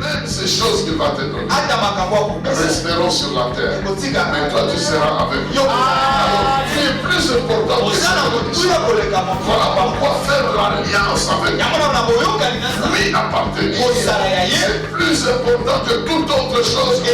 même ces choses qu'il va te donner resteront sur la terre. Mais toi, tu seras avec lui. Alors, tu es plus important que ça. Voilà pourquoi faire l'alliance avec lui appartenir, c'est plus important que toute autre chose que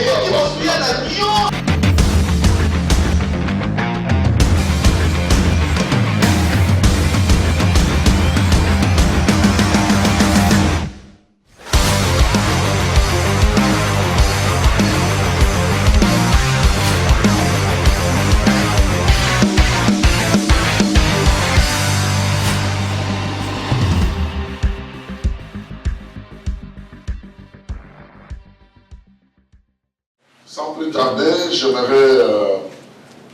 Sans plus tarder, j'aimerais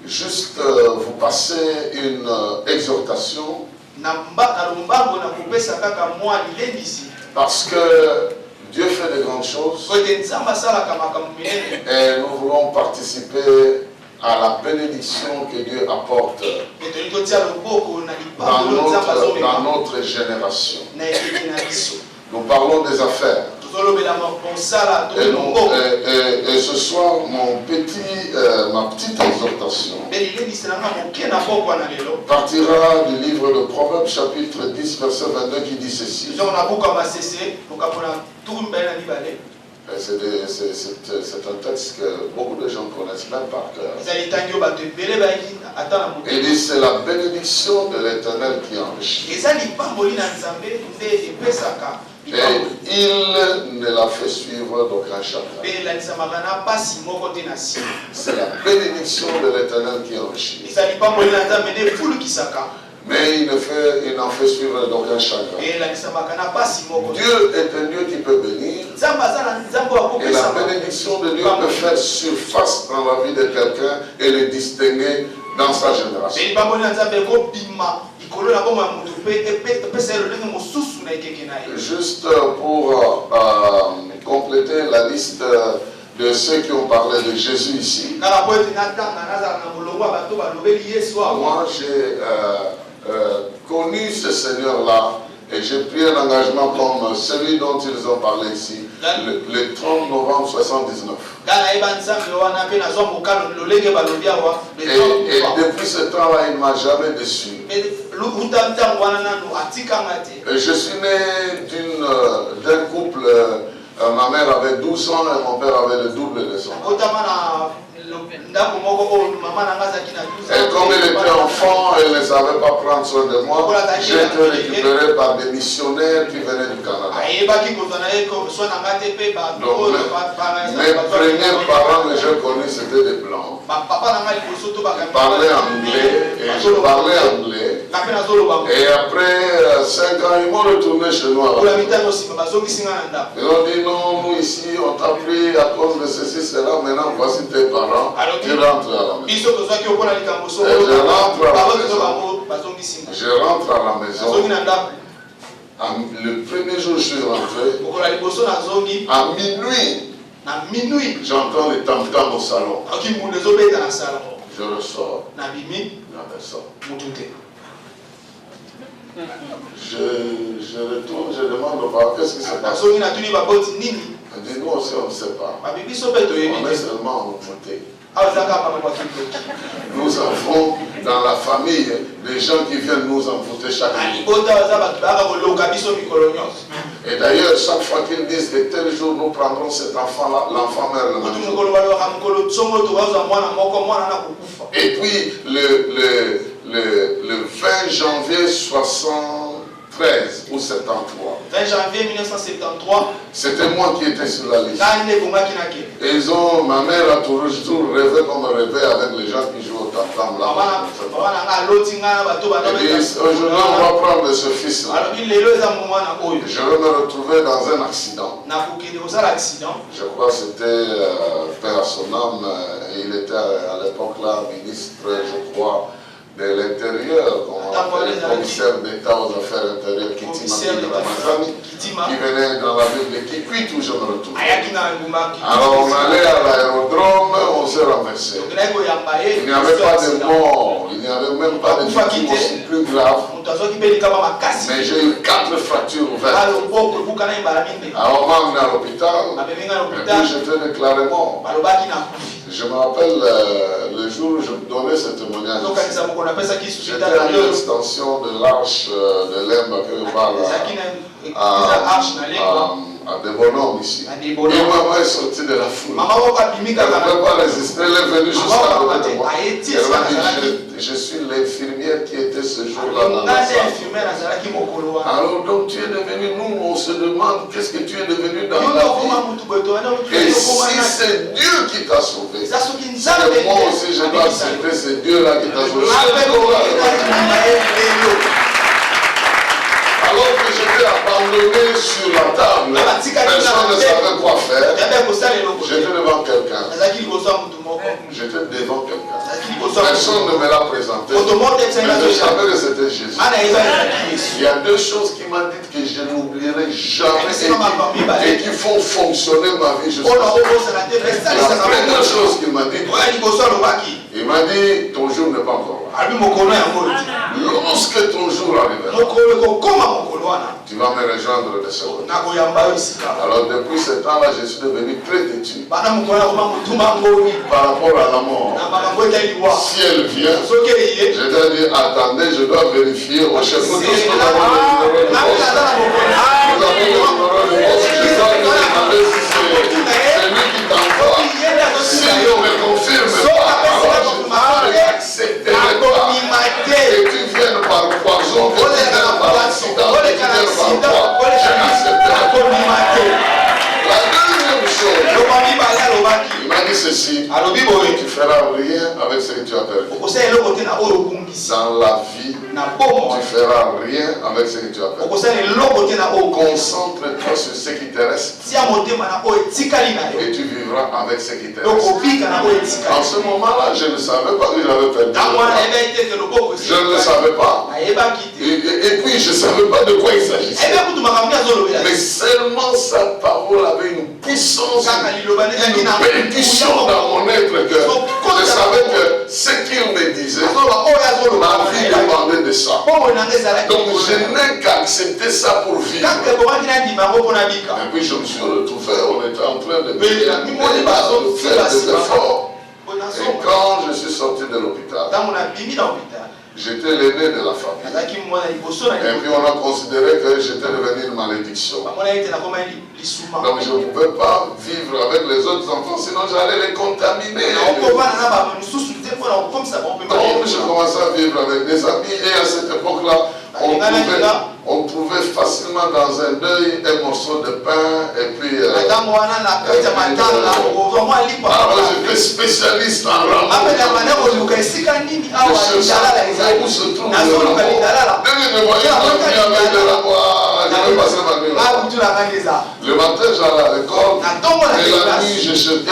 juste vous passer une exhortation. Parce que Dieu fait de grandes choses. Et nous voulons participer à la bénédiction que Dieu apporte dans notre génération. Nous parlons des affaires. Et ce soir, ma petite exhortation partira du livre de Proverbes, chapitre 10, verset 22, qui dit ceci. C'est un texte que beaucoup de gens connaissent même par cœur. Il dit, c'est la bénédiction de l'Éternel qui enrichit. Et il ne la fait suivre d'aucun chagrin. C'est la bénédiction de l'Éternel qui enrichit. Mais il n'en fait suivre d'aucun chagrin. Dieu est un Dieu qui peut bénir. Et la bénédiction de Dieu peut faire surface dans la vie de quelqu'un et le distinguer dans sa génération. Juste pour compléter la liste de ceux qui ont parlé de Jésus ici. Moi, j'ai connu ce Seigneur-là et j'ai pris un engagement comme celui dont ils ont parlé ici, le 30 novembre 79. Et depuis ce temps-là, il ne m'a jamais déçu. Je suis né d'un couple, ma mère avait 12 ans et mon père avait le double de son âge. Et comme il était enfant, elle ne savait pas prendre soin de moi. J'ai été récupéré par des missionnaires qui venaient du Canada. Donc, mes premiers parents que j'ai connus, c'était des blancs. Ils parlaient anglais et je parlais anglais. Et après 5 ans, ils m'ont retourné chez nous. Ils ont dit non, nous ici, on t'a pris à cause de ceci, cela. Maintenant, voici tes parents. Tu rentres à la maison. Je rentre à la maison. Le premier jour, je suis rentré. À minuit, j'entends les tam-tams au salon. Je ressors. La personne. Je retourne, je demande au papa, qu'est-ce qui se passe? Il dit, nous aussi, on ne sait pas. On est seulement envoûtés. Nous avons dans la famille des gens qui viennent nous envoûter chaque année. Et d'ailleurs, chaque fois qu'ils disent que tel jour nous prendrons cet enfant-là, l'enfant meurt le même jour. Et puis le 20 janvier 73 ou 73. 20 janvier 1973. C'était moi qui étais sur la liste. Et ma mère a toujours rêvé comme rêvé avec les gens qui jouent au tam-tam là. Et aujourd'hui, on va prendre ce fils-là. Je vais me retrouver dans un accident. Je crois que c'était Père à son âme. Il était à l'époque là ministre, je crois, de l'intérieur, le commissaire d'État aux affaires intérieures, qui venait dans la ville de Kikwit où je me retrouvais. Alors on allait à l'aérodrome, on s'est renversé. Il n'y avait pas de mort, il n'y avait même pas de victimes aussi plus graves. Mais j'ai eu 4 fractures ouvertes. Alors on m'a amené à l'hôpital, puis j'étais déclaré mort. Je me rappelle le jour où je donnais ce témoignage. J'étais à l'extension de l'arche de Lemba que parle à des bonhommes ici. Et maman est sortie de la foule. Elle ne pouvait pas résister, elle est venue jusqu'à côté de moi. Elle m'a dit, je suis l'infirmière qui était ce jour-là dans la salle. Alors donc tu es devenu, nous on se demande qu'est-ce que tu es devenu dans la vie. Et si c'est Dieu qui t'a sauvé, et moi aussi je dois accepter, c'est Dieu-là qui t'a sauvé. Alors que j'étais abandonné sur la table, personne ne savait quoi faire. J'étais devant quelqu'un. J'étais devant quelqu'un. Personne ne me l'a présenté. Mais je savais que c'était Jésus. Il y a deux choses qui m'ont dit que je n'oublierai jamais et qui font fonctionner ma vie jusqu'à présent. La première chose qu'il m'a dit, il m'a dit, ton jour n'est pas encore là. Lorsque ton jour arrivera, tu vas me rejoindre de ce côté. Alors depuis ce temps-là, je suis devenu très têtu par rapport à la mort. Si elle vient, je dois dire, attendez, je dois vérifier au chef. Nous tous nous avons le numéro de poste. Nous avons le numéro de poste. Je dois lui demander si c'est lui qui t'envoie. Si on me confirme pas, alors je n'accepterai pas que tu viennes par poison, que tu viennes par accident, que tu viennes par quoi. Je n'accepterai pas. La deuxième chose, il m'a dit ceci, tu feras rien avec ce que tu as perdu. Dans la vie, tu feras rien avec ce que tu as perdu. Concentre-toi sur ce qui te reste et tu vivras avec ce qui te reste. En ce moment-là, je ne savais pas que j'avais perdu. Je ne le savais pas. Et puis, je ne savais pas de quoi il s'agissait. Mais seulement sa parole avait une puissance, une percussion dans mon être cœur. Je savais que ce qu'il me disait, ma vie dépendait de ça. Donc je n'ai qu'à accepter ça pour vivre. Et puis je me suis retrouvé, on était en train de faire des efforts. Et quand je suis sorti de l'hôpital, j'étais l'aîné de la famille. Et puis on a considéré que j'étais devenu une malédiction. Donc je ne pouvais pas vivre avec les autres enfants, sinon j'allais les contaminer. Donc je commençais à vivre avec des amis et à cette époque-là, on trouvait facilement dans un deuil un morceau de pain et puis alors j'étais spécialiste en rameau. Je cherchais où se trouve le rameau. Dès que je voyais dormir avec le rameau, je vais passer ma nuit là. Le matin j'allais à l'école et la nuit je cherchais. Il y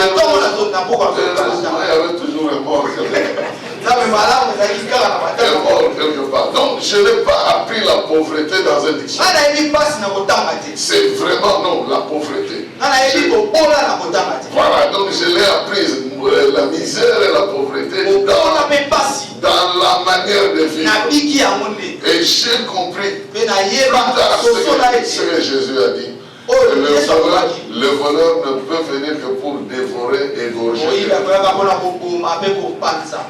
avait toujours un mort quelque part. Donc je n'ai pas appris la pauvreté dans un dictionnaire. C'est vraiment non, la pauvreté. Voilà, donc je l'ai apprise, la misère et la pauvreté dans la manière de vivre. Et j'ai compris plus tard ce que Jésus a dit. Le voleur ne peut venir que pour dévorer et égorger.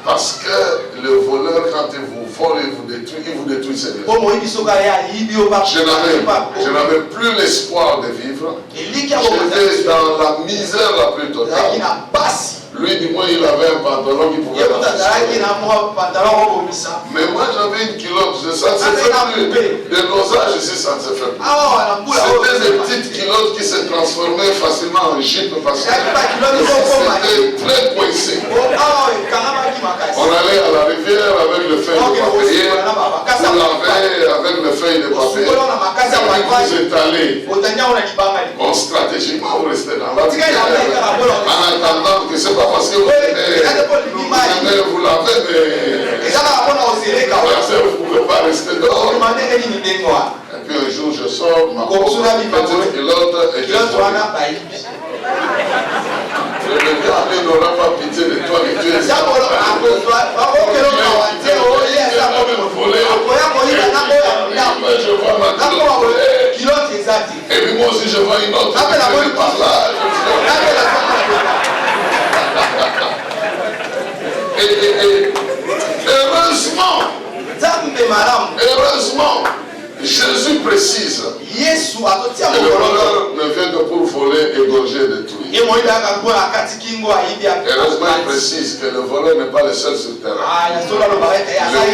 Parce que le voleur, quand il vous vole et vous détruit, il vous détruit ses biens. Je n'avais plus l'espoir de vivre. J'étais dans la misère la plus totale. Lui, du moins, il avait un pantalon qui pouvait rentrer. Mais moi, j'avais une culotte. Ça ne se fait plus. Des dosages ici, ça ne se fait plus. C'était des petites culottes qui se transformaient facilement en jupe parce que c'était très coincé. On allait à la rivière avec le feuille de papier. On lavait avec le feuille de papier. Et vous étalez. Bon, stratégiquement, vous restez dans la rivière. En attendant que c'est pas parce que vous l'avez, mais vous ne pouvez pas rester dehors. Et puis un jour, je sors, ma petite culotte, et je sors. Le gars n'aura pas pitié de toi, mais tu es je vois ma culotte. Et puis moi aussi, je vois une autre qui par là. Heureusement, il précise que le voleur n'est pas le seul sur le terrain. Le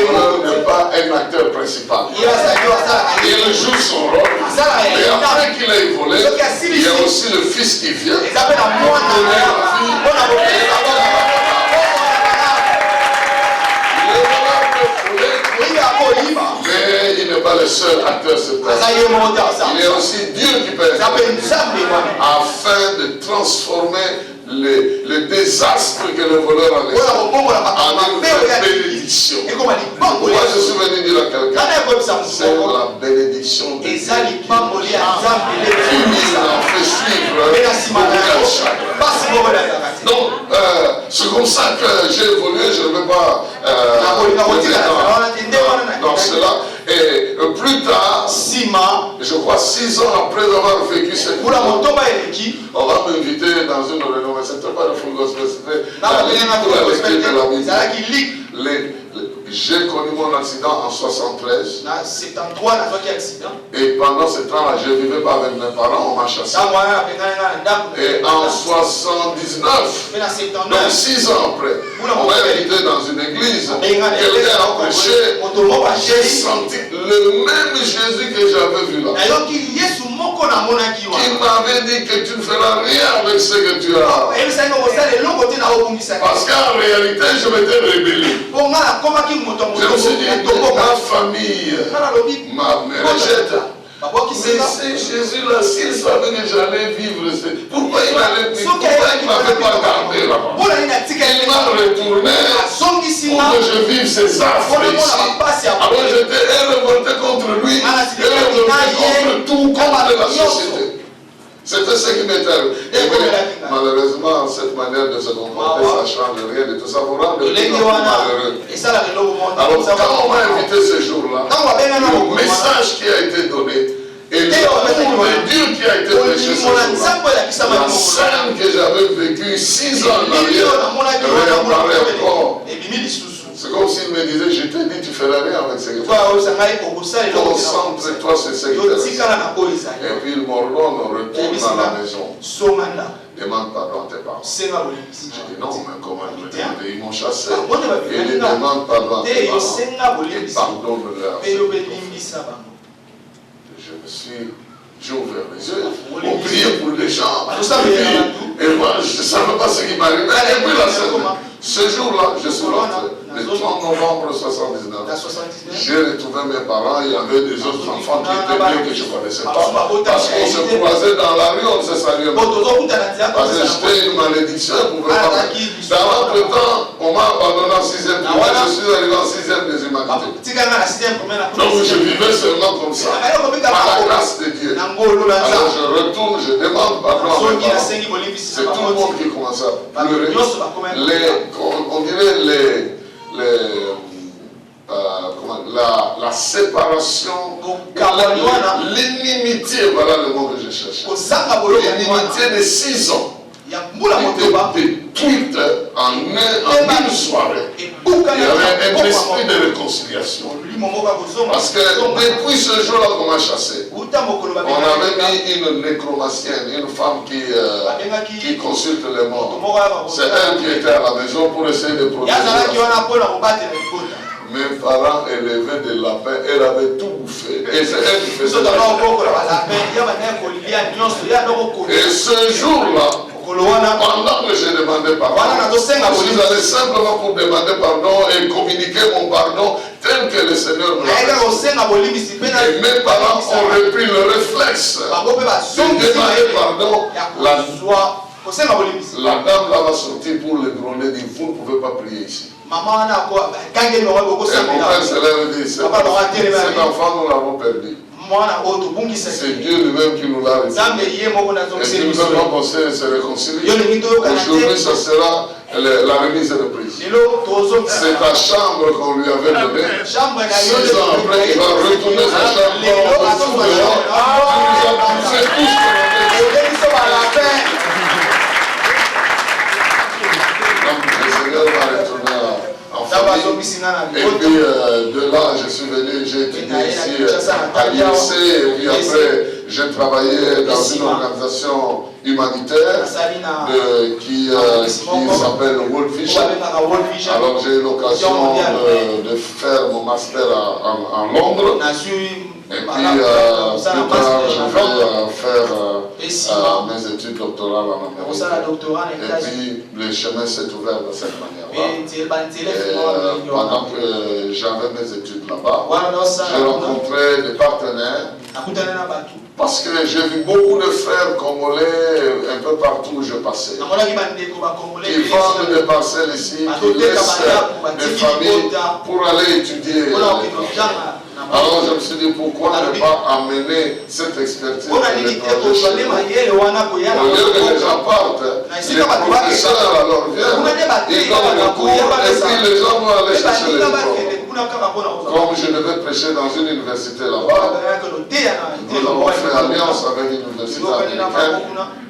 voleur n'est pas un acteur principal. Il joue son rôle. Et après qu'il ait volé, il y a aussi le fils qui vient. Mais il n'est pas le seul acteur sur terre. Il y a aussi Dieu qui peut être afin de transformer le désastre que le voleur a laissé en une bénédiction. Moi je suis venu dire à quelqu'un, c'est la bénédiction de Dieu qui nous fait suivre. Donc, c'est comme ça que j'ai évolué, je ne veux pas dans cela. Et plus tard, je crois 6 ans après avoir vécu cette vie, on va m'inviter dans une réunion, mais c'était pas le full gospel, c'était la lecture de la Bible. J'ai connu mon accident en 73. Et pendant ce temps-là, je ne vivais pas avec mes parents, on m'a chassé. Et en 79, donc 6 ans après, on m'a invité dans une église. Quelqu'un a prêché. J'ai senti le même Jésus que j'avais vu là. Qui m'avait dit que tu ne feras rien avec ce que tu as. Parce qu'en réalité, je m'étais rébellé. Je me suis dit, ma famille me rejette. Mais c'est Jésus là, s'il savait que j'allais vivre, pourquoi il ne m'avait pas gardé là-bas? Il m'a retourné pour que je vive ses affres ici. Alors j'étais révolté contre lui, et révolté contre tout, contre la société. C'était ce qui m'était arrivé. Malheureusement, cette manière de se comporter, ça ne change rien de tout ça. Vous rend de plus en plus malheureux. Alors, quand on m'a invité ce jour-là, le message qui a été donné, et l'amour de Dieu qui a été prêché ce jour-là, la scène que j'avais vécue 6 ans en arrière, réapparaît encore. C'est comme s'il me disait, je t'ai dit, tu ne feras rien avec ce que tu fais. Concentre-toi sur ce qui te reste. Et puis il m'ordonne, retourne à la maison. Demande pardon à tes parents. J'ai dit non, mais comment ils m'ont chassé. Et il demande pardon à tes parents. Et pardonne-leur. J'ai ouvert les yeux, on priait pour les gens. Et moi, je ne savais pas ce qui m'arrivait. Et puis là, ce jour-là, je suis rentré, le 30 novembre 79. J'ai retrouvé mes parents, il y avait des autres enfants qui étaient bien que je ne connaissais pas. Parce qu'on se croisait dans la rue, on ne se saluait pas. Parce que j'étais une malédiction, on ne pouvait pas. Dans l'entretemps, on m'a abandonné en 6e primaire, je suis arrivé en 6e des humanités. Donc je vivais seulement comme ça, par la grâce de Dieu. Alors je retourne, je demande pardon à mes parents. C'est tout le monde qui commence à pleurer. On dirait la séparation, l'inimitié, voilà le mot que je cherchais. L'inimitié de 6 ans était détruite en une soirée. Il y avait un esprit de réconciliation. Parce que depuis ce jour-là qu'on m'a chassé, on avait mis une nécromancienne, une femme qui consulte les morts. C'est elle qui était à la maison pour essayer de protéger la femme. Mes parents élevaient des lapins, elle avait tout bouffé. Et c'est elle qui faisait ça. Et ce jour-là, pendant que j'ai demandé pardon, je suis allé simplement pour demander pardon et communiquer mon pardon tel que le Seigneur me l'a dit. Et mes parents ont repris le réflexe de demander pardon. La dame là va sortir pour le gronder, dit vous ne pouvez pas prier ici. Et mon père se lève et dit cet enfant nous l'avons perdu. C'est Dieu lui-même qui nous l'a retiré. Et si nous avons pensé se réconcilier, aujourd'hui ce sera la remise de prise. C'est ta chambre qu'on lui avait donnée. 6 ans après, il va retourner sa chambre. Tu nous as poussé tout ce qu'on avait. Donc le Seigneur m'a retourné en famille. Et puis de là, je suis venu, j'ai étudié ici à l'INSEE. Et puis après, j'ai travaillé dans une organisation humanitaire qui s'appelle World Vision. Alors j'ai eu l'occasion de faire mon master en Londres. Et puis, plus tard, je vais faire mes études doctorales en Amérique. Et puis, le chemin s'est ouvert de cette manière-là. Pendant que j'avais mes études là-bas, j'ai rencontré des partenaires. Parce que j'ai vu beaucoup de frères congolais un peu partout où je passais. Qui vendent des parcelles ici, qui laissent des familles pour aller étudier. Alors je me suis dit pourquoi ne pas amener cette expertise de l'étranger chez nous. Au lieu que les gens partent, les professeurs alors viennent, ils donnent le cours et puis les gens vont aller chercher les diplômes. Comme je devais prêcher dans une université là-bas, nous avons fait alliance avec une université américaine.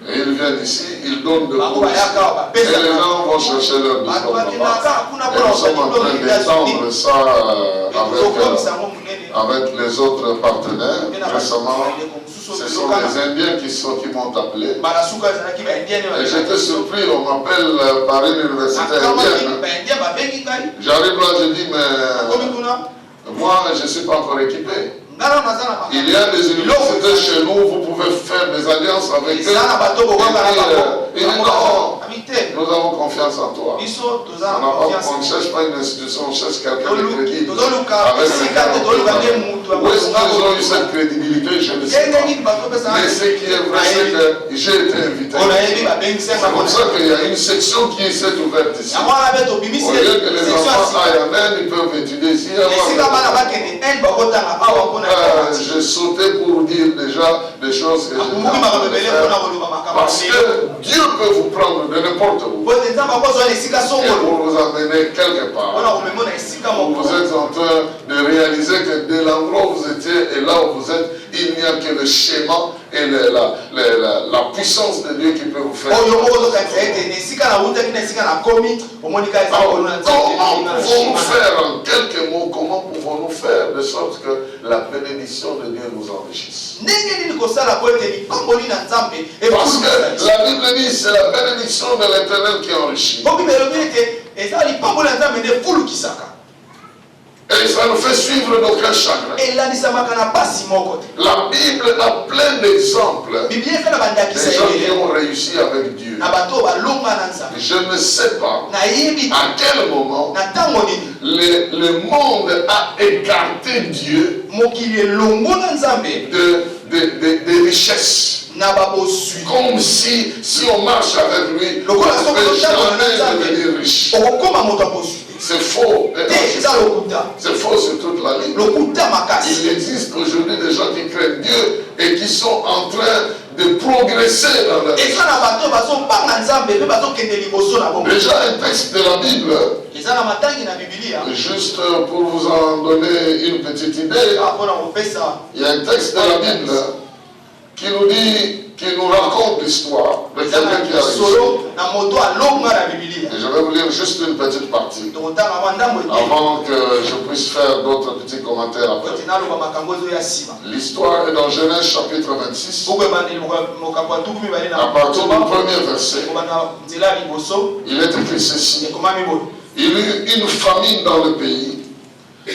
Et ils viennent ici, ils donnent de cours ici. Et les gens vont chercher leur diplôme là-bas. Et nous sommes en train d'étendre ça avec les autres partenaires. Récemment, ce sont les Indiens qui m'ont appelé. Et j'étais surpris, on m'appelle par une université indienne. J'arrive là, je dis, mais moi, je ne suis pas encore équipé. Il y a des universités chez nous, vous pouvez faire des alliances avec eux. Il dit non, nous avons confiance en toi. On ne cherche pas une institution, on cherche quelqu'un de crédible. Où est-ce qu'ils ont eu cette crédibilité, je ne sais pas. Mais ce qui est vrai, c'est que j'ai été invité. C'est comme ça qu'il y a une section qui s'est ouverte ici. Au lieu que les enfants aillent en Inde, ils peuvent étudier ici. J'ai sauté pour dire déjà des choses que parce que Dieu peut vous prendre de n'importe où et pour vous amener quelque part. Vous êtes en train de réaliser que de l'endroit où vous étiez et là où vous êtes, il n'y a que le schéma et la puissance de Dieu qui peut vous faire. Alors, comment pouvons-nous faire en quelques mots, comment pouvons-nous faire de sorte que la bénédiction de Dieu nous enrichisse? Parce que la Bible dit c'est la bénédiction de l'Éternel qui enrichit. Et ça nous fait suivre d'aucun chagrin. La Bible a plein d'exemples des gens qui ont réussi avec Dieu. Je ne sais pas à quel moment le monde a écarté Dieu de richesses. Comme si on marche avec lui, on ne peut jamais devenir riche. C'est faux. C'est faux sur toute la ligne. Il existe aujourd'hui des gens qui craignent Dieu et qui sont en train de progresser dans la vie. Déjà un texte de la Bible, juste pour vous en donner une petite idée, il y a un texte de la Bible qui nous dit, qui nous raconte l'histoire de quelqu'un qui a réussi. Et je vais vous lire juste une petite partie avant que je puisse faire d'autres petits commentaires après. L'histoire est dans Genèse chapitre 26, à partir du premier verset. Il est écrit ceci: il y eut une famine dans le pays,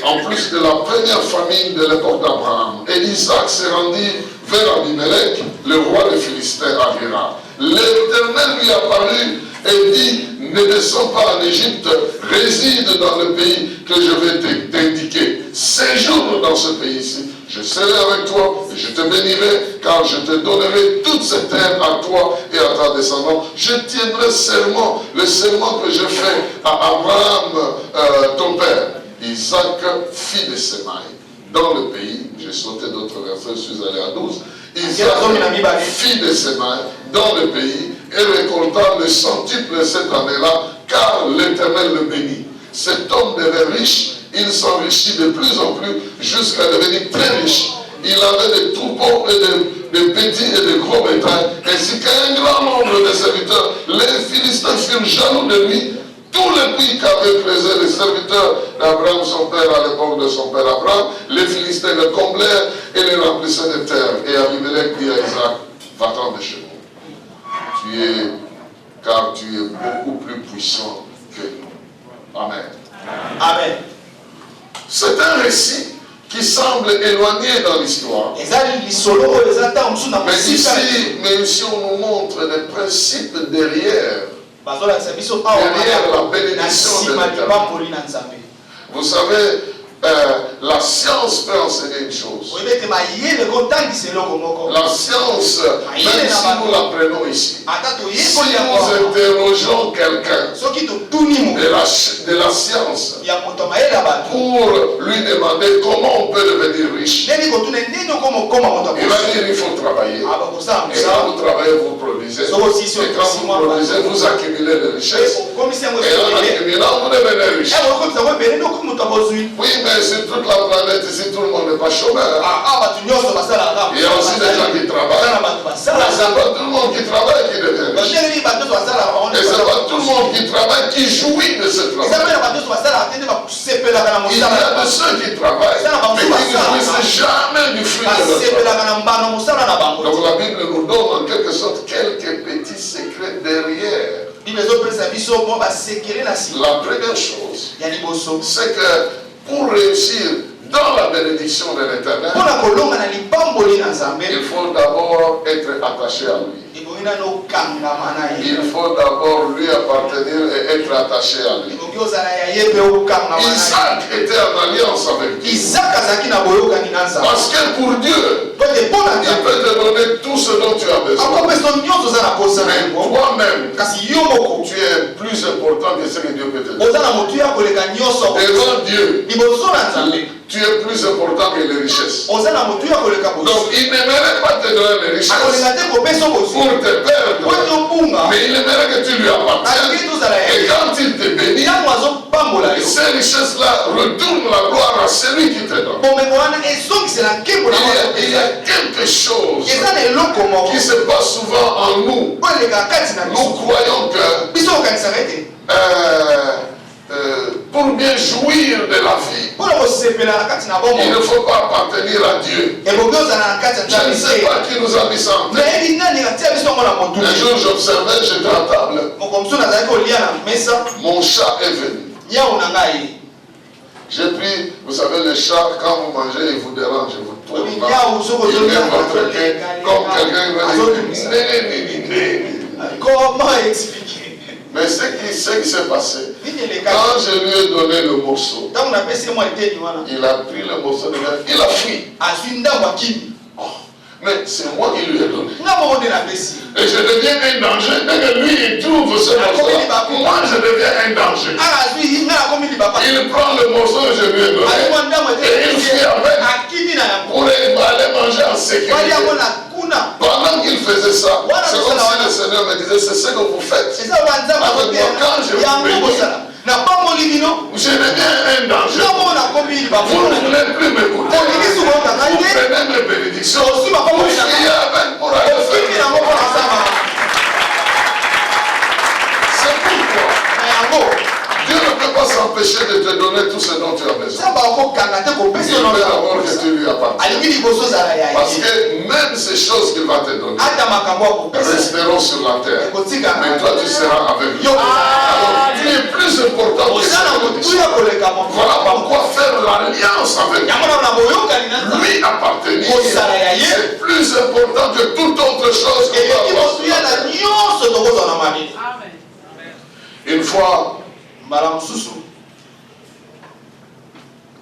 en plus de la première famine de l'époque d'Abraham. Et Isaac s'est rendu vers Abimelech, le roi des Philistins, à Guérar. L'Éternel lui apparut et dit: ne descends pas en Égypte, réside dans le pays que je vais t'indiquer. Séjourne dans ce pays-ci. Je serai avec toi et je te bénirai, car je te donnerai toute cette terre à toi et à ta descendance. Je tiendrai serment, le serment que je fais à Abraham, ton père. Isaac fit des semailles dans le pays. J'ai sauté d'autres versets, je suis allé à 12. Isaac fit des semailles dans le pays et récolta le centuple cette année-là, car l'Éternel le bénit. Cet homme devint riche, il s'enrichit de plus en plus jusqu'à devenir très riche. Il avait des troupeaux et de petits et de gros bétails, ainsi qu'un grand nombre de serviteurs. Les Philistins furent jaloux de lui. tous les puits qu'avaient creusés les serviteurs d'Abraham, son père, à l'époque de son père Abraham, les Philistins le comblèrent et les remplissaient de terre. Et Abimelech dit à Isaac, va-t'en de chez nous. Car tu es beaucoup plus puissant que nous. Amen. Amen. C'est un récit qui semble éloigné dans l'histoire. Mais ici on nous montre des principes derrière la bénédiction de l'Éternel. Vous savez, la science peut enseigner une chose. La science, même si nous l'apprenons ici, si nous interrogeons quelqu'un de la science pour lui demander comment on peut devenir riche, il va dire il faut travailler. Et quand vous travaillez, vous produisez. Et quand vous produisez, vous accumulez des richesses. Et en accumulant, vous devenez riche. Oui, mais sur toute la planète ici, tout le monde n'est pas chômeur. Il y a aussi des gens qui travaillent. Mais ce n'est pas tout le monde qui travaille qui devient riche. Et ce n'est pas tout le monde qui travaille qui jouit de ce travail. Il y a de ceux qui travaillent, mais qui ne jouissent jamais du fruit de leur travail. Donc la Bible nous donne en quelque sorte quelques petits secrets derrière. La première chose, c'est que pour réussir dans la bénédiction de l'Éternel, il faut d'abord être attaché à lui. Il faut d'abord lui appartenir et être attaché à lui. Isaac était en alliance avec Dieu. Parce que pour Dieu, il peut te donner tout ce dont tu as besoin. Mais toi-même, tu es plus important que ce que Dieu peut te donner. Devant Dieu, tu es plus important que les richesses. Donc il n'aimerait pas te donner les richesses pour te perdre, mais il aimerait que tu lui appartiennes. Et quand il te bénit, ces richesses-là retournent la gloire à celui qui te donne. Il y a quelque chose qui se passe souvent en nous. Nous croyons que pour bien jouir de la vie, il ne faut pas appartenir à Dieu. Je ne sais pas qui nous a mis ça en tête. Un jour j'observais, j'étais à table. Mon chat est venu. J'ai pris, vous savez, le chat, quand vous mangez, il vous dérange, il vous tourne. Il vient votre quai, comme quelqu'un va dire, comment expliquer? Mais ce qui s'est passé, quand je lui ai donné le morceau, il a pris le morceau de viande, il a fui. Oh, mais c'est moi qui lui ai donné. Et je deviens un danger. Dès que lui il trouve ce morceau, moi je deviens un danger. Il prend le morceau que je lui ai donné et il fuit avec pour aller manger en sécurité. Pendant qu'il faisait ça, c'est comme si le Seigneur me disait, c'est ce que vous faites. Avec moi, quand je vous bénis, je deviens un danger. Vous ne voulez plus m'écouter. Vous prenez mes bénédictions. Vous fuyez avec pour aller faire. C'est pourquoi Dieu ne peut pas s'empêcher de te donner tout ce dont tu as besoin. Il veut d'abord que tu lui appartiennes. Parce que même ces choses qu'il va te donner resteront sur la terre. Mais toi tu seras avec lui. Alors tu es plus important que ça. Voilà pourquoi faire l'alliance avec lui. Lui appartenir, c'est plus important que toute autre chose que une fois,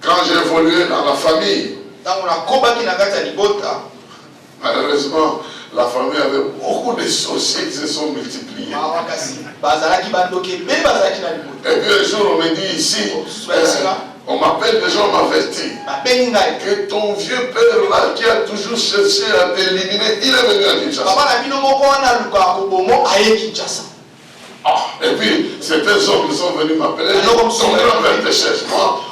quand j'ai évolué dans la famille, malheureusement, la famille avait beaucoup de sorciers qui se sont multipliés. Et puis un jour, on me dit ici, on m'appelle, des gens m'avertissent que ton vieux père là qui a toujours cherché à t'éliminer, il est venu à Kinshasa. Et puis, certains hommes sont venus m'appeler. Son grand-père te cherche. Moi,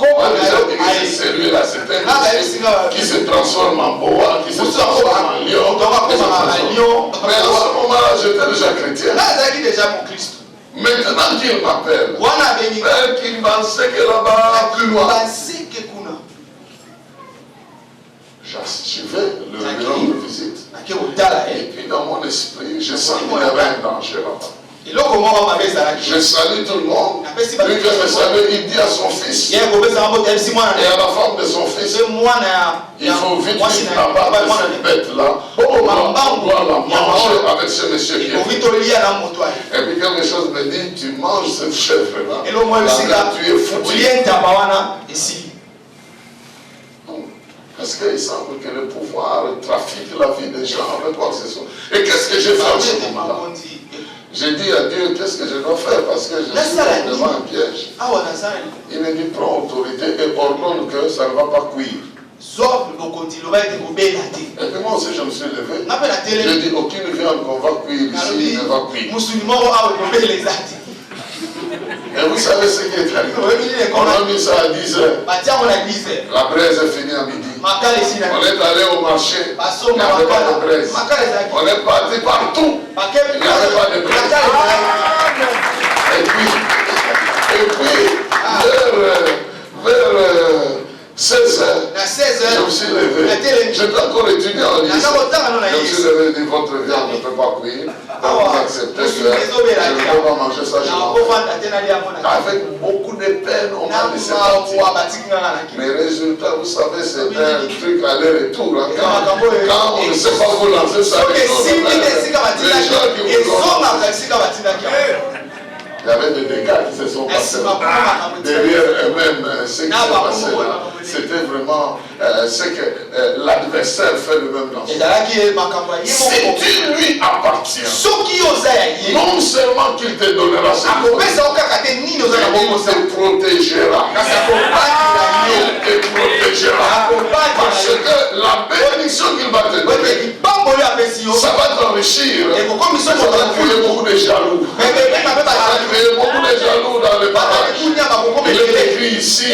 déjà dit que c'est celui-là, c'est un qui se transforme en boa, qui se transforme en lion. Mais à ce moment-là, j'étais déjà chrétien. Maintenant qu'il m'appelle, Père, qu'il pensait que là-bas, plus loin, je vais le rendre visite. Et puis dans mon esprit, je sens qu'il y avait un danger là-bas. Je salue tout le monde. Lui vient me saluer, il dit à son fils et à la femme de son fils, il faut vite abattre cette bête-là. On doit la manger avec ce monsieur qui est. Et puis quelque chose me dit, tu manges cette chèvre-là. Tu es foutu. Parce qu'il semble que le pouvoir trafique la vie des gens avec quoi que ce soit. Et qu'est-ce que j'ai fait à ce moment-là? J'ai dit à Dieu, qu'est-ce que je dois faire? Parce que je suis devant un piège. Il me dit, prends autorité et ordonne que ça ne va pas cuire. Et puis moi aussi, je me suis levé. J'ai dit, aucune viande qu'on va cuire ici ne va cuire. Et vous savez ce qui est arrivé? On a mis ça à 10 heures. La braise est finie à midi. On est allé au marché. Il n'y avait pas de braise. On est parti partout. Il n'y avait pas de braise. Et puis vers 16 heures, je me suis levé. J'étais encore étudiant en lycée. Je me suis levé et dit, votre viande ne peut pas cuire. Donc vous acceptez que je ne peux pas manger ça. Avec beaucoup de peine, on m'a laissé partir. Mais résultat, vous savez, c'est un truc aller-retour. Quand on ne sait pas vous lancer ça, les gens qui vous donnent. Il y avait des dégâts qui se sont passés derrière eux-mêmes. Ce qui s'est passé là, c'était vraiment ce que l'adversaire fait le même dans son. Si tu lui appartiens, non seulement qu'il te donnera ce qu'il faut, mais il te protégera. Il te protégera. Parce que la bénédiction qu'il va te donner, ça va t'enrichir. Ça va créer beaucoup de jaloux. Il y a beaucoup de jaloux dans le partage. Il est écrit ici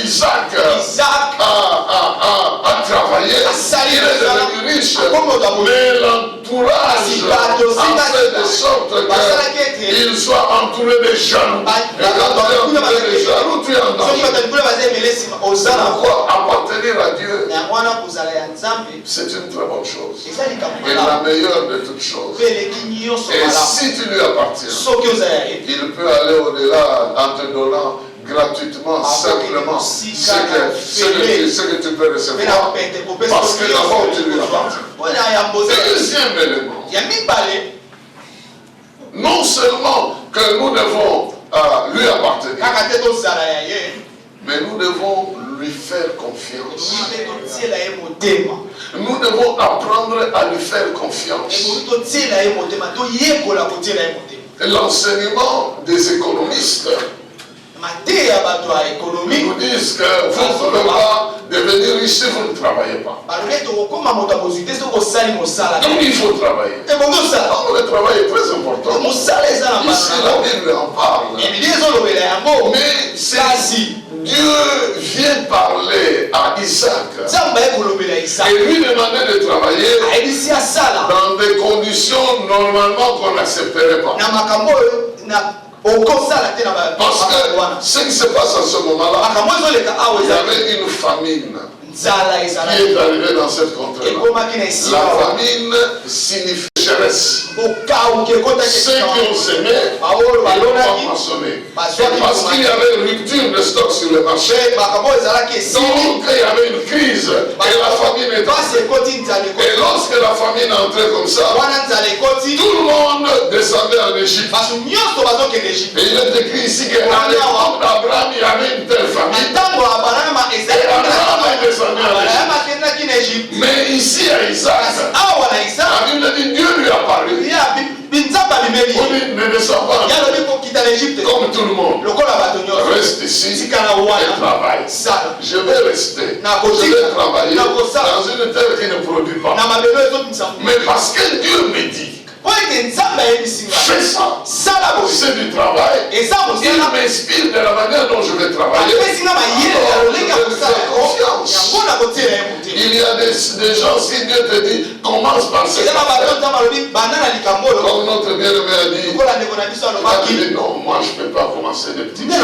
Isaac a travaillé, il est devenu riche, mais l'entourage a fait de sorte qu'il soit entouré de jaloux. Et quand tu es entouré de jaloux, tu es en danger. Pourquoi appartenir à Dieu, c'est une très bonne chose. Et la meilleure de toutes choses. Et si tu lui appartiens, il peut aller au-delà en te donnant gratuitement, simplement ce que tu peux recevoir. Parce que d'abord tu lui appartiens. Deuxième élément, non seulement que nous devons lui appartenir, mais nous devons lui faire confiance. Nous devons apprendre à lui faire confiance. L'enseignement des économistes nous disent que vous ne pouvez pas devenir riche si vous ne travaillez pas. Donc il faut travailler. Donc le travail est très important. Ici la Bible en parle. Mais c'est ainsi. Dieu vient parler à Isaac et lui demander de travailler dans des conditions normalement qu'on n'accepterait pas. Parce que ce qui se passe à ce moment-là, il y avait une famine qui est arrivée dans cette contrée-là. La famine signifie sécheresse. Ceux qui ont semé, ils n'ont pas moissonné. Parce qu'il y avait une rupture de stock sur le marché. Donc il y avait une crise et la famine est entrée. Et lorsque la famine est entrée comme ça, tout le monde descendait en Égypte. Et il est écrit ici qu'à l'époque d'Abraham, il y avait une telle famine. Et Abraham est descendu en Égypte. Mais ici à Isaac, la Bible dit Dieu lui a parlé. Ne descends pas comme tout le monde. Reste ici et travaille. Je vais rester. Je vais travailler dans une terre qui ne produit pas. Mais parce que Dieu me dit, fais ça. C'est du travail. Il m'inspire de la manière dont je vais travailler. Confiance. Il y a des gens, si Dieu te dit, commence par ce. Comme notre bien-aimé a dit, dit non, moi je ne peux pas commencer des petites choses.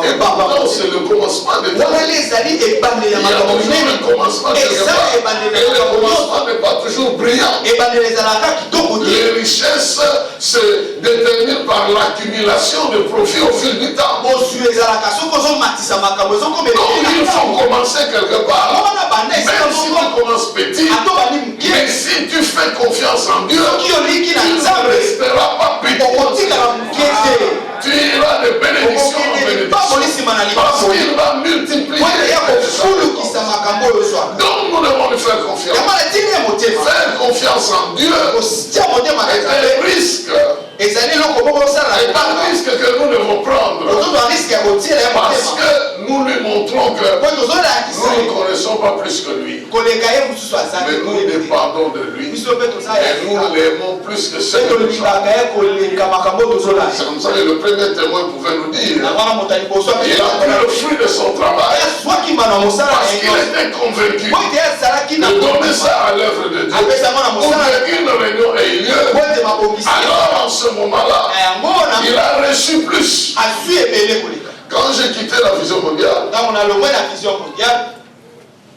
Et pourtant c'est le commencement de ta vie. Il y a toujours le commencement quelque part. Et le commencement n'est pas toujours brillant. Les richesses se déterminent par l'accumulation de profits au fil du temps. Donc il faut commencer quelque part. Même si tu commences petit, mais si tu fais confiance en Dieu, tu ne resteras pas petit. Tu iras de bénédiction en bénédiction. Parce qu'il va multiplier. Donc nous devons lui faire confiance. Faire confiance en Dieu est un risque. Et pas un risque que nous devons prendre. Parce que nous lui montrons que nous ne connaissons pas plus que lui. Mais nous dépendons de lui. Et nous l'aimons plus que ce que nous sommes. C'est comme ça que le premier témoin pouvait nous dire. Il a pris le fruit de son travail. Parce qu'il était convaincu de donner ça à l'œuvre de Dieu. Pour qu'une réunion ait lieu, alors en ce moment-là, il a reçu plus. Quand j'ai quitté la vision mondiale,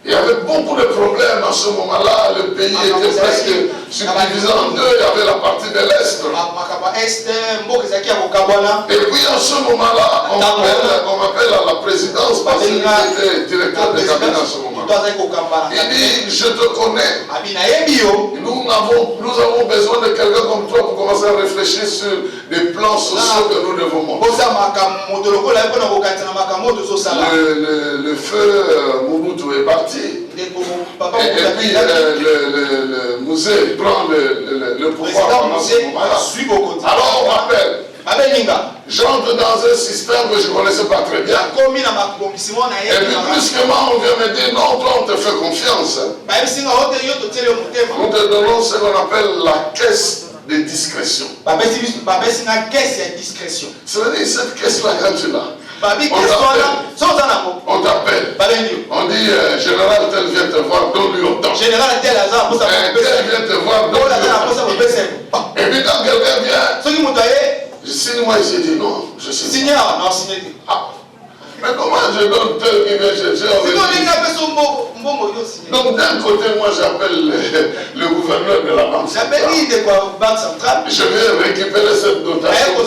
il y avait beaucoup de problèmes à ce moment-là. Le pays était presque subdivisé en deux. Il y avait la partie de l'Est. Et puis à ce moment-là, on m'appelle à la présidence parce qu'il était directeur de cabinet à ce moment-là. Il dit, je te connais. Nous avons besoin de quelqu'un comme toi pour commencer à réfléchir sur des plans sociaux que nous devons monter. Le feu Mobutu est parti. Et puis le musée prend le pouvoir pendant ce moment-là. Alors on m'appelle. J'entre dans un système que je ne connaissais pas très bien. Et puis brusquement on vient me dire non, toi on te fait confiance. Nous te donnons ce qu'on appelle la caisse de discrétion. Ça veut dire cette caisse-là quand tu l'as. On t'appelle. On dit général tel vient te voir, donne-lui autant. Général tel vient te voir, donne-lui autant. Et puis quand quelqu'un vient, je signe moi et j'ai dit non, je signe. Mais comment je donne tel qui vient chercher? Donc d'un côté, moi j'appelle le gouverneur de la banque centrale. Je vais récupérer cette dotation. Je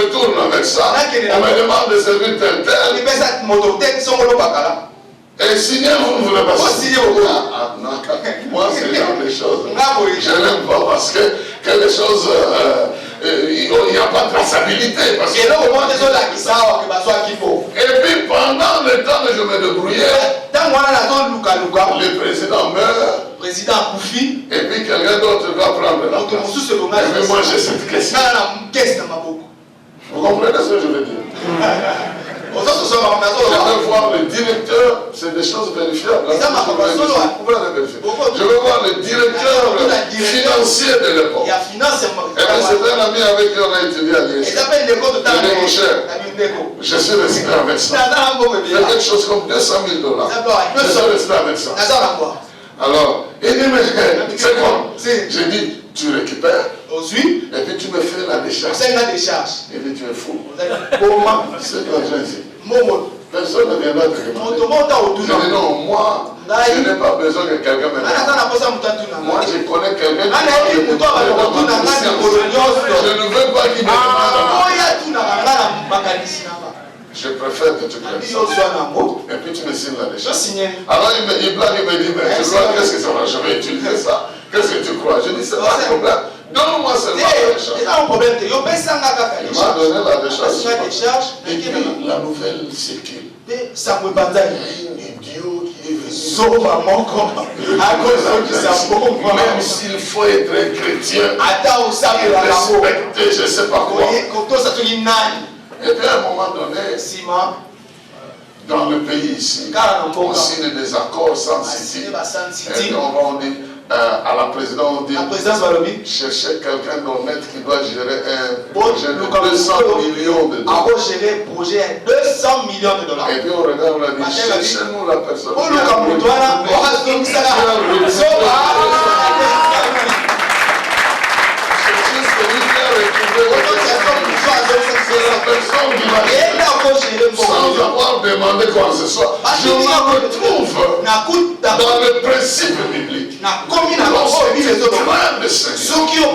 retourne avec ça. On me demande de servir tel. Et signer, vous ne voulez pas signer. Non, moi c'est le genre de choses. Je n'aime pas parce que quelque chose, il n'y a pas de traçabilité. Et puis pendant le temps que je me débrouillais, le président meurt. Et puis quelqu'un d'autre va prendre la place. Et puis moi j'ai cette question. Vous comprenez ce que je veux dire? Je veux voir le directeur, c'est des choses vérifiables. Je veux voir le directeur financier de l'époque. Et c'est un ami avec qui on a étudié à l'IES. Il dit mon cher, je suis resté avec ça. Il y a quelque chose comme $200 000. Je suis resté avec ça. Alors, il dit mais c'est quoi? J'ai dit tu récupères. Et puis tu me fais la décharge. Et puis tu es fou. C'est l'argent ici. Personne ne viendra te demander. Je dis non, moi, je n'ai pas besoin que quelqu'un me demande. Moi, je connais quelqu'un qui me demande. Je ne veux pas qu'il me demande. Je préfère que tu prennes ça. Et puis tu me signes la décharge. Alors il blague, il me dit, mais tu crois, qu'est-ce que ça va? Je vais utiliser ça. Qu'est-ce que tu crois? Je dis, c'est pas un problème. Donne-moi seulement la décharge. Il m'a donné la décharge. Et puis la nouvelle circule. Il y a un idiot qui est venu. Même s'il faut être un chrétien, respecter, je ne sais pas quoi. Et puis à un moment donné, dans le pays ici, on signe des accords sans city. Et on dit à la présidence, on dit chercher quelqu'un d'honnête qui doit gérer un projet de 200 millions de dollars. Et puis on regarde, on a dit cherchez-nous la personne qui a c'est la personne qui va gérer. Sans avoir demandé quoi que ce soit. Je me retrouve dans le principe biblique. Lorsque tu crains le Seigneur,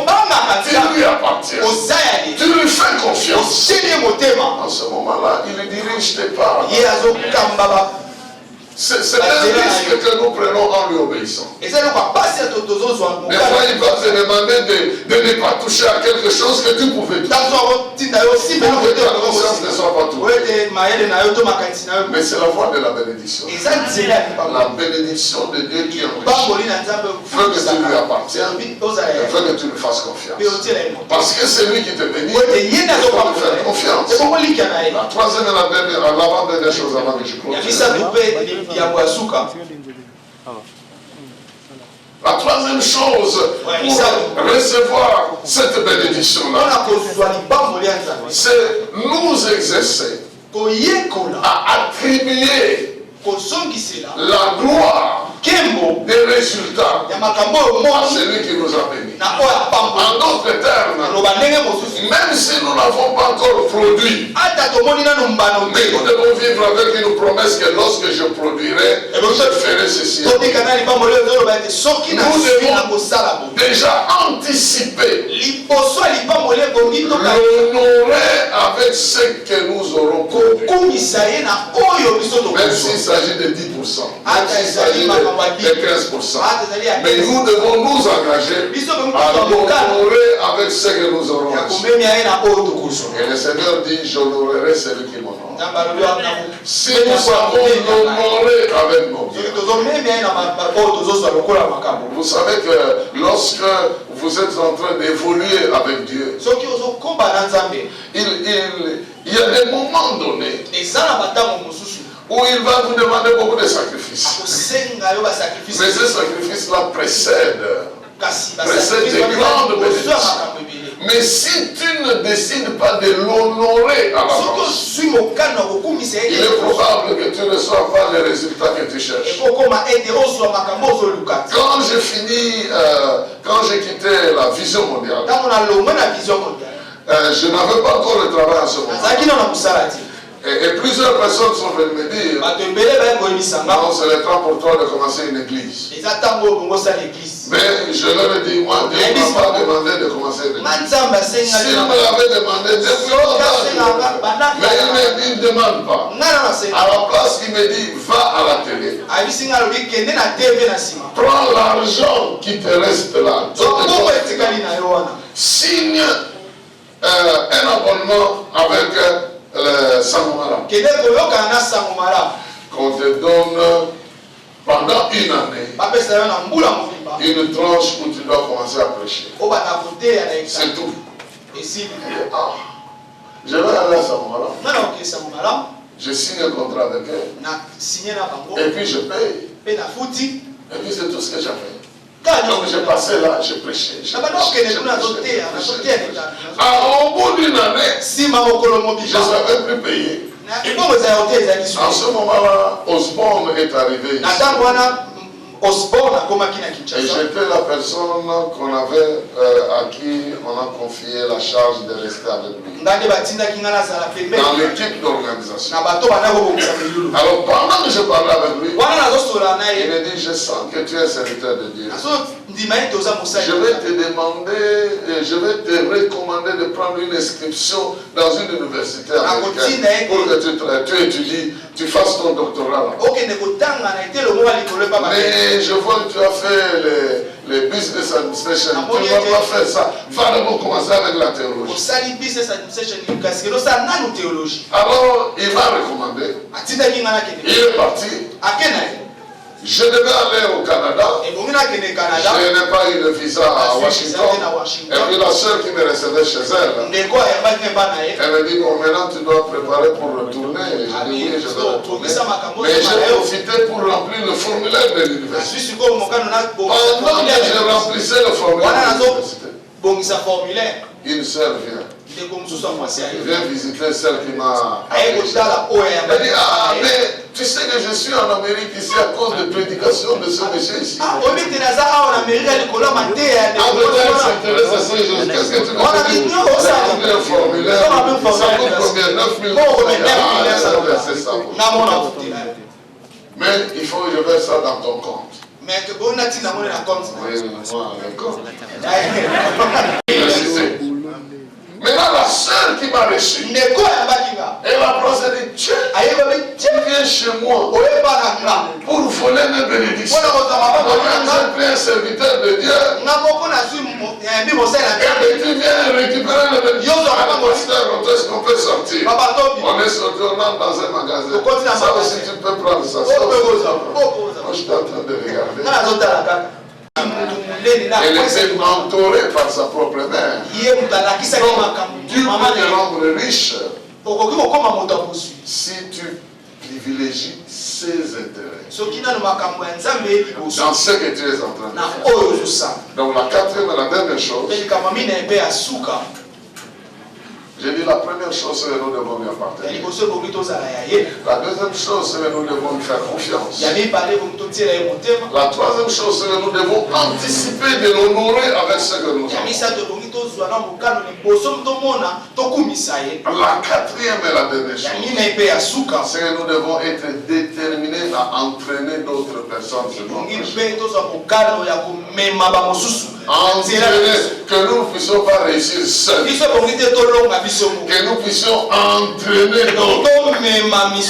tu lui appartiens. Tu lui fais confiance. En ce moment-là, il dirige tes pas. C'est un risque que nous prenons en lui obéissant. Des fois, il va te demander de ne pas toucher à quelque chose que tu pouvais toucher. Pour que ta conscience ne soit pas touchée. Mais c'est la voie de la bénédiction. La bénédiction de Dieu qui enrichit. Veut que tu lui appartiennes. Et veut que tu lui fasses confiance. Parce que c'est lui qui te bénit. Il faut lui faire confiance. La troisième et l'avant-dernière chose avant que je clôture. La troisième chose pour recevoir cette bénédiction-là, c'est nous exercer à attribuer la gloire des résultats à celui qui nous a bénis. En d'autres termes, même si nous n'avons pas encore produit, mais nous devons vivre avec une promesse que lorsque je produirai, je ferai ceci. Nous devons déjà anticiper, l'honorer avec ce que nous aurons produit. Même s'il s'agit de 10%, même s'il s'agit de 15%. Mais nous devons nous engager à l'honorer avec ce que nous aurons reçu. Et le Seigneur dit, j'honorerai celui qui m'honore. Si nous savons l'honorer avec nos biens. Vous savez que lorsque vous êtes en train d'évoluer avec Dieu, il y a des moments donnés où il va vous demander beaucoup de sacrifices. Mais ces sacrifices-là précèdent des grandes bénédictions. Mais si tu ne décides pas de l'honorer à l'avance, il est probable que tu ne reçois pas les résultats que tu cherches. Quand j'ai quitté la vision mondiale, je n'avais pas encore le travail en ce moment. Et plusieurs personnes sont venues me dire, non, c'est le temps pour toi de commencer une église. Mais je leur ai dit, moi, Dieu ne m'a pas demandé de commencer une église. S'il me l'avait demandé, mais il ne demande pas. À la place, il me dit, va à la télé. Prends l'argent qui te reste là. Signe un abonnement avec le Sangomara. Qu'on te donne pendant une année une tranche où tu dois commencer à prêcher. C'est tout. Je vais aller à Sangomara. Je signe un contrat avec elle. Et puis je paye. Et puis c'est tout ce que j'ai fait. Donc j'ai passé là, j'ai prêché. Au bout d'une année, je ne savais plus payer. En ce moment-là, Osborne est arrivé ici. Et j'étais la personne qu'on avait, à qui on a confié la charge de rester avec lui. Dans l'équipe d'organisation. Alors pendant que je parlais avec lui, il me dit, je sens que tu es serviteur de Dieu. Je vais te demander, je vais te recommander de prendre une inscription dans une université américaine pour que tu étudies, tu fasses ton doctorat là. Mais je vois que tu as fait les business administration. Tu ne vas pas faire ça. Va d'abord commencer avec la théologie. Alors, il m'a recommandé. Il est parti. Je devais aller au Canada. Je n'ai pas eu de visa à Washington. Et puis la soeur qui me recevait chez elle, elle me dit, bon, maintenant tu dois préparer pour retourner. Je dis, oui, je vais retourner. Mais j'ai profité pour remplir le formulaire de l'université. Pendant que je remplissais le formulaire de l'université, une soeur vient. Il vient visiter celle qui m'a appelé. Elle dit, ah, mais Tu sais que je suis en Amérique ici à cause de prédication de ce monsieur ici. Angleterre s'intéresse à ces choses. Qu'est-ce que tu veux dire? Un formulaire, ça coûte combien? 9 000 c'est ça. Mais il faut que je mette ça dans ton compte. Mais que bon a-t-il la monnaie à compte? Oui, moi, le compte. Maintenant, la sœur qui m'a reçu, elle a procédé, tu viens chez moi pour voler mes bénédictions. J'ai pris un serviteur de Dieu. Et tu viens récupérer les bénédictions. Est-ce qu'on peut sortir? On est sorti, on entre dans un magasin. Ça aussi, tu peux prendre ça. Moi, je suis en train de regarder. Elle était mentorée par sa propre mère. Donc, Dieu peut te rendre riche si tu privilégies ses intérêts dans ce que tu es en train de faire. Donc la quatrième et la dernière chose, j'ai dit la première chose, c'est que nous devons lui appartenir. La deuxième chose, c'est que nous devons lui faire confiance. La troisième chose, c'est que nous devons anticiper de l'honorer avec ce que nous avons. La quatrième et la dernière chose, c'est que nous devons être déterminés à entraîner d'autres personnes sur notre entraîner, que nous ne puissions pas réussir seuls. Que nous puissions entraîner d'autres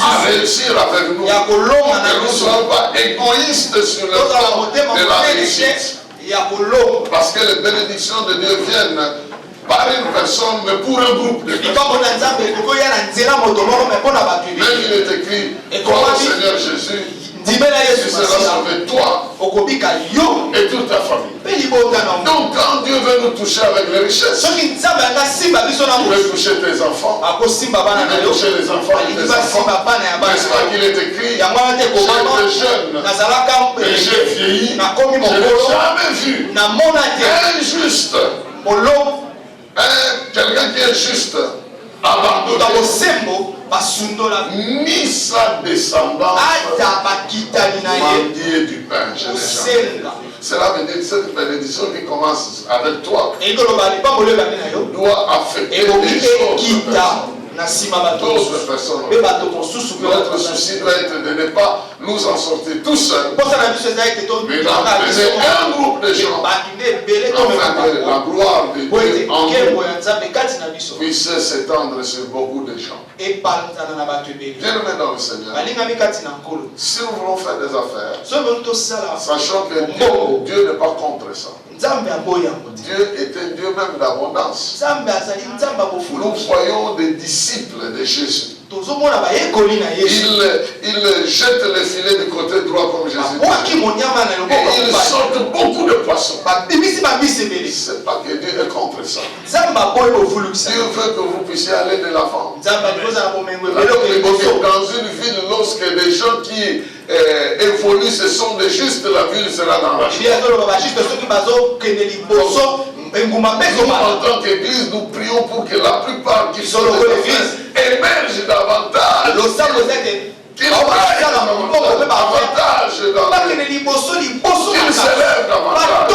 à réussir avec nous. Que nous ne soyons pas égoïstes sur le plan de la réussite. Parce que les bénédictions de Dieu viennent par une personne, mais pour un groupe de personnes. Même il est écrit, toi, Seigneur Jésus, tu seras sauvé, toi et toute ta famille. Donc quand Dieu veut nous toucher avec les richesses, il veut toucher tes enfants, il veut toucher les enfants de tes enfants. N'est-ce pas qu'il est écrit, j'étais jeune et j'ai vieilli, je n'ai jamais vu un juste, quelqu'un qui est juste, abandonné, ni sa descendance mendier du pain. Cela veut dire que cette bénédiction qui commence avec toi doit affecter des choses. D'autres personnes. Notre souci doit être de ne pas nous en sortir tout seuls, mais d'entraîner un groupe de gens afin que la gloire de Dieu en nous puisse s'étendre sur beaucoup de gens. Bien-aimés dans le Seigneur, si nous voulons faire des affaires, sachant que Dieu n'est pas contre ça. Dieu est un Dieu même d'abondance. Nous voyons des disciples de Jésus. Il jette les filets du côté droit comme Jésus. Et il sortent beaucoup de poissons. C'est pas que Dieu est contre ça. Dieu veut que vous puissiez aller de l'avant. Dans une ville, lorsque des gens qui évoluent, ce sont des justes, la ville sera dans la joie. Nous, en tant qu'Église, nous prions pour que la plupart qui sont dans l'Église émergent davantage. Qu'ils aillent davantage dans qu'ils s'élèvent davantage,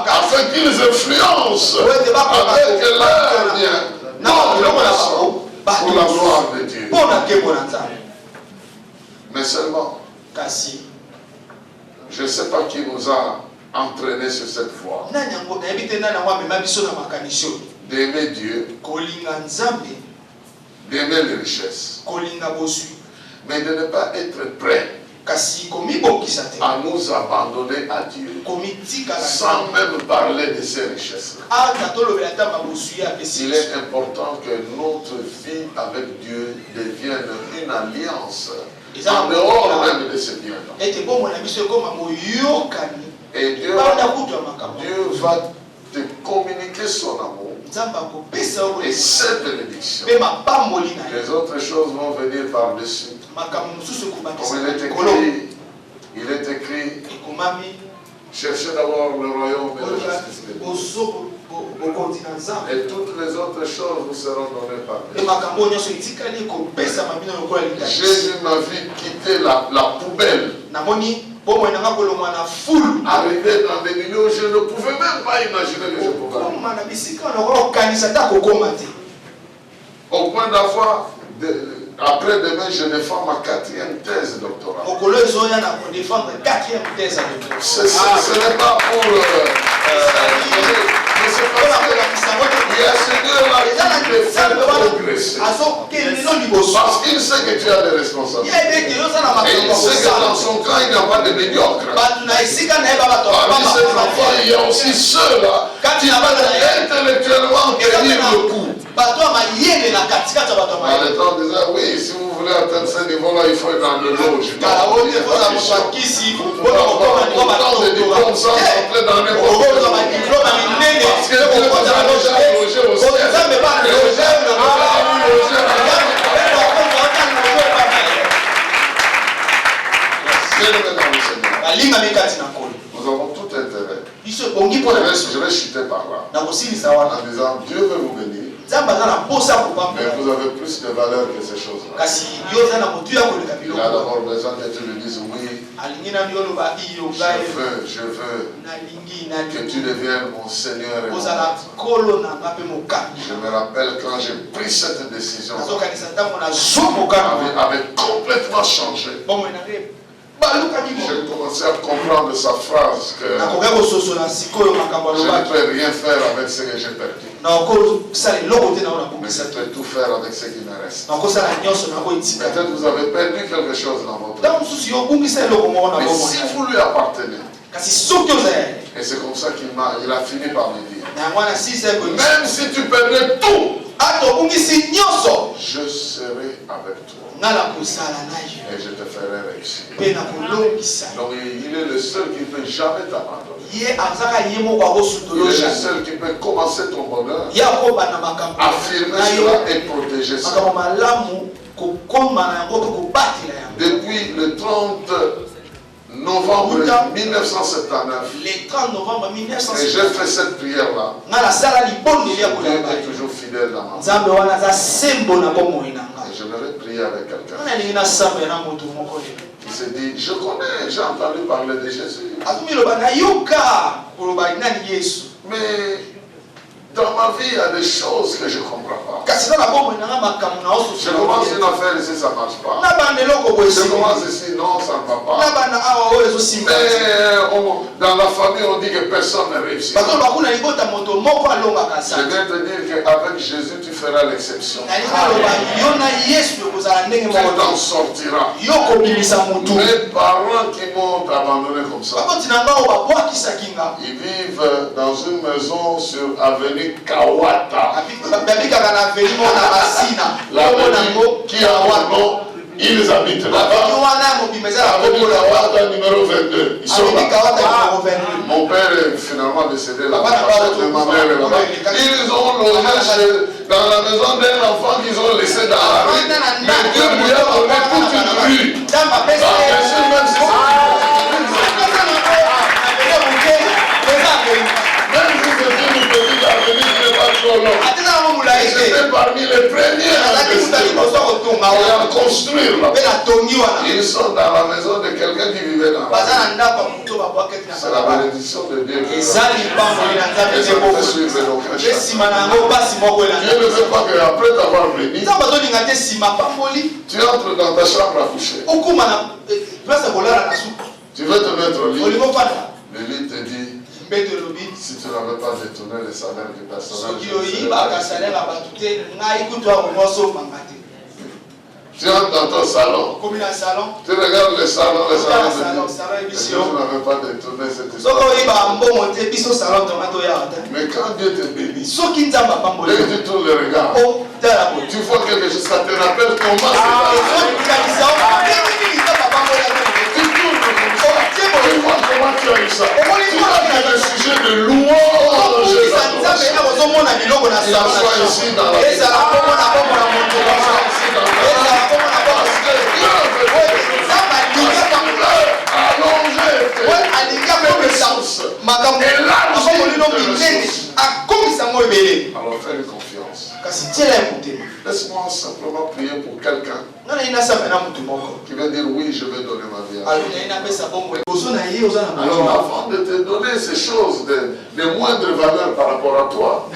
afin qu'ils influencent avec leur bien d'autres personnes pour la gloire de Dieu. Mais seulement, je ne sais pas qui nous a entraînés sur cette voie d'aimer Dieu, d'aimer les richesses, mais de ne pas être prêt à nous abandonner à Dieu sans même parler de ces richesses. Il est important que notre vie avec Dieu devienne une alliance en dehors même de ce bien-là. Et Dieu va te communiquer son amour et cette bénédiction. Les autres choses vont venir par-dessus. Comme il est écrit, cherchez d'abord le royaume et la justice de Dieu. Et toutes les autres choses vous seront données par Dieu. Jésus m'a vu quitter la poubelle. Arrivé dans des milieux où je ne pouvais même pas imaginer que je pouvais. Au point d'avoir, après demain, je défends ma 4e thèse doctorale. Ce n'est pas pour... il y a ce Dieu-là qui te fait progresser. Parce qu'il sait que tu as des responsabilités. Et il sait que dans son camp, il n'y a pas de médiocres. Parmi ces enfants, il y a aussi ceux-là qui peuvent intellectuellement tenir le coup. En étant disant, oui, si vous voulez atteindre ce niveau-là, il faut être dans le loge. Autant de diplômes sans entrer dans n'importe quel parce que Dieu vous a déjà logé au ciel. Nous avons tout intérêt. Je vais chuter par là. En disant, Dieu veut vous bénir. Mais vous avez plus de valeur que ces choses-là. Il a d'abord besoin que tu lui dises oui. Je veux que tu deviennes mon Seigneur et mon Maître. Je me rappelle quand j'ai pris cette décision, avait complètement changé. J'ai commencé à comprendre sa phrase que je ne peux rien faire avec ce que j'ai perdu. Mais je peux tout faire avec ce qui me reste. Peut-être vous avez perdu quelque chose dans votre vie. Mais si vous lui appartenez, et c'est comme ça qu'il a fini par me dire, même si tu perdais tout, je serai avec toi. Et je te ferai réussir. Donc il est le seul qui ne peut jamais t'abandonner. Il est le seul qui peut commencer ton bonheur, affirmer cela et protéger cela. Depuis le 30 novembre 1979, et j'ai fait cette prière-là. Dieu est toujours fidèle dans ma vie. Et je vais prier avec quelqu'un. Il s'est dit, je connais, j'ai entendu parler de Jésus. Mais dans ma vie, il y a des choses que je ne comprends pas. Je commence une affaire ici, ça ne marche pas. Je commence ici, non, ça ne va pas. Mais dans la famille, on dit que personne ne réussit. Je viens te dire qu'avec Jésus, tu feras l'exception. Tu t'en sortiras. Mes parents qui m'ont abandonné comme ça, ils vivent dans une maison sur avenue Kawata. L'avenue qui a un nom, ils habitent là-bas. Avenue Kawata numéro 22. Ils sont là. Mon père est finalement décédé là-bas. Ma mère est là-bas. Ils ont logé dans la maison d'un enfant qu'ils ont laissé dans la rue. Mais Dieu lui a donné toute une rue. Bien sûr, même si j'étais parmi les premiers à construire là. Ils sont dans la maison de quelqu'un qui vivait dans la maison. C'est la bénédiction de Dieu. Et ça ne peut suivre aucun chemin. Dieu ne veut pas qu'après t'avoir béni, tu entres dans ta chambre à coucher. Tu veux te mettre au lit. Le lit te dit, si tu n'avais pas détourné le salaire du personnel, tu entres dans ton salon. Tu regardes le salon, et tu n'avais pas détourné cette histoire. Mais quand Dieu te bénit, dès que tu tournes le regard, tu vois quelque chose, ça te rappelle comment c'est. Tu vois comment tu as eu ça. Tu vois qu'il y a des sujets de louange. Il s'assoit ici dans la maison. alors fais-lui confiance. Laisse-moi simplement prier pour quelqu'un qui va dire oui, je vais donner ma vie à Dieu. Alors avant de te donner ces choses de moindre valeur par rapport à toi,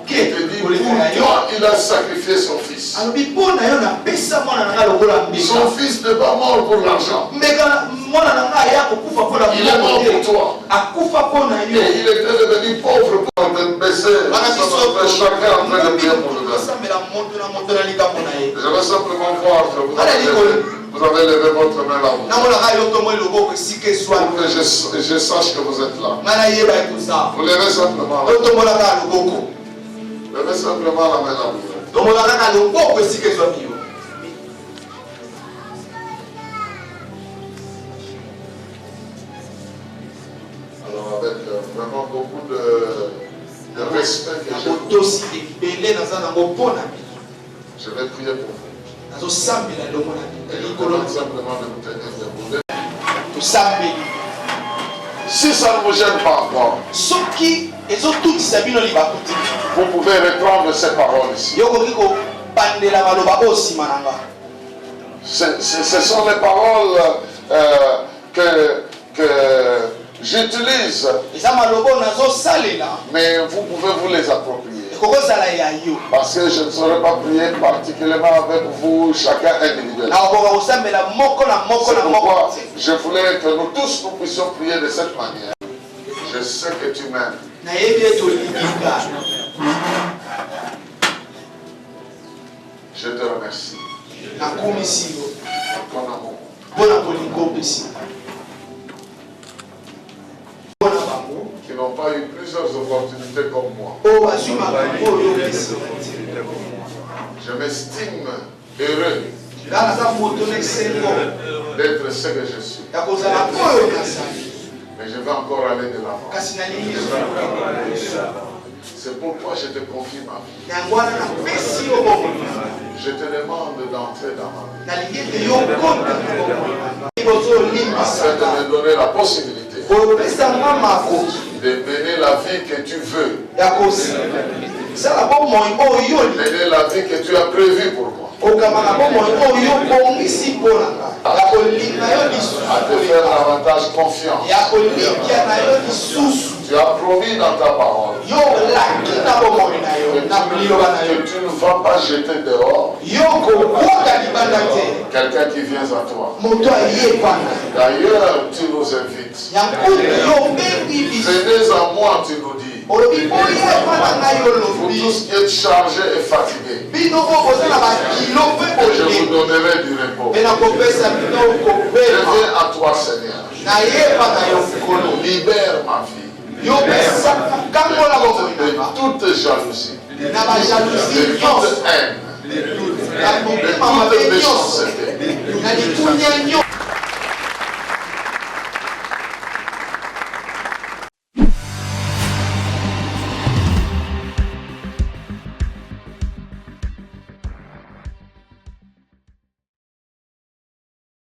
il te dit pour toi, il a sacrifié son fils. Son fils n'est pas mort pour l'argent. Il est mort pour toi. Et il était devenu pauvre pour te baisser. Chacun en train de prier pour le gars. Je vais simplement voir que vous avez levé votre main là-haut. Pour que je sache que vous êtes là. Vous levez simplement la main. Levez simplement la main là-haut. Alors avec vraiment beaucoup de respect que je vais prier pour vous. Et je vous demande simplement de vous tenir debout. Si ça ne vous gêne pas encore, vous pouvez reprendre ces paroles ici. Ce sont les paroles que j'utilise, mais vous pouvez vous les approprier. Parce que je ne saurais pas prier particulièrement avec vous, chacun individuellement. C'est pourquoi je voulais que nous tous nous puissions prier de cette manière. Je sais que tu m'aimes. Je te remercie. Ton amour. Qui n'ont pas eu plusieurs opportunités comme moi. Je m'estime heureux d'être ce que je suis. Mais je vais encore aller de l'avant. C'est pourquoi je te confie ma vie. Je te demande d'entrer dans ma vie. Afin de me donner la possibilité de mener la vie que tu veux. Mener la vie que tu as prévue pour moi. À te faire davantage confiance. Tu as promis dans ta parole que tu ne vas pas jeter dehors quelqu'un qui vient à toi. D'ailleurs, tu nous invites. Venez à moi, tu nous dis. Vous tous qui êtes chargés et fatigués, je vous donnerai du repos. Je viens à toi, Seigneur. Libère ma vie de toute jalousie, de toute haine, de toute méchanceté, de toute